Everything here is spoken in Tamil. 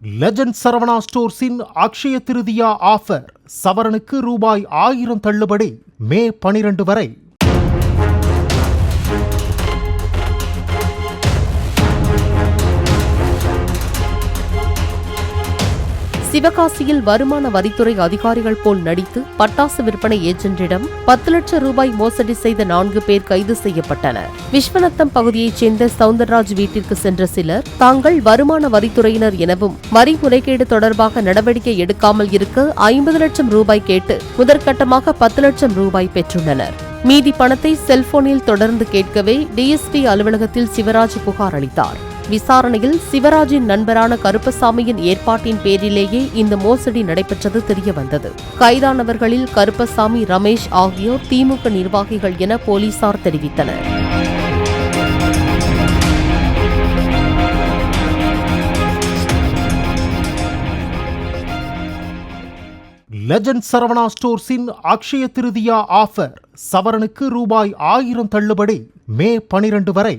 லெஜண்ட் சரவணா ஸ்டோர்ஸின் அக்ஷய திருதியா ஆஃபர். சவரனுக்கு ரூபாய் 1000 தள்ளுபடி. மே 12 வரை. சிவகாசியில் வருமான வரித்துறை அதிகாரிகள் போல் நடித்து பட்டாசு விற்பனை ஏஜென்ட்டிடம் 10 லட்சம் ரூபாய் மோசடி செய்த 4 பேர் கைது செய்யப்பட்டனர். விஸ்வநத்தம் பகுதியைச் சேர்ந்த சவுந்தரராஜ் வீட்டிற்கு சென்ற சிலர் தாங்கள் வருமான வரித்துறையினர் எனவும் வரி முறைகேடு தொடர்பாக நடவடிக்கை எடுக்காமல் இருக்க 50 லட்சம் ரூபாய் கேட்டு முதற்கட்டமாக 10 லட்சம் ரூபாய் பெற்றுள்ளனர். மீதி பணத்தை செல்போனில் தொடர்ந்து கேட்கவே டிஎஸ்பி அலுவலகத்தில் சிவராஜ் புகார் அளித்தார். விசாரணையில் சிவராஜின் நண்பரான கருப்பசாமியின் ஏற்பாட்டின் பேரிலேயே இந்த மோசடி நடைபெற்றது தெரியவந்தது. கைதானவர்களில் கருப்பசாமி, ரமேஷ் ஆகியோர் திமுக நிர்வாகிகள் என போலீசார் தெரிவித்தனர். லெஜண்ட் சரவணா ஸ்டோர்ஸின் அக்ஷய திருதியா ஆஃபர். சவரனுக்கு ரூபாய் 1000 தள்ளுபடி. மே 12 வரை.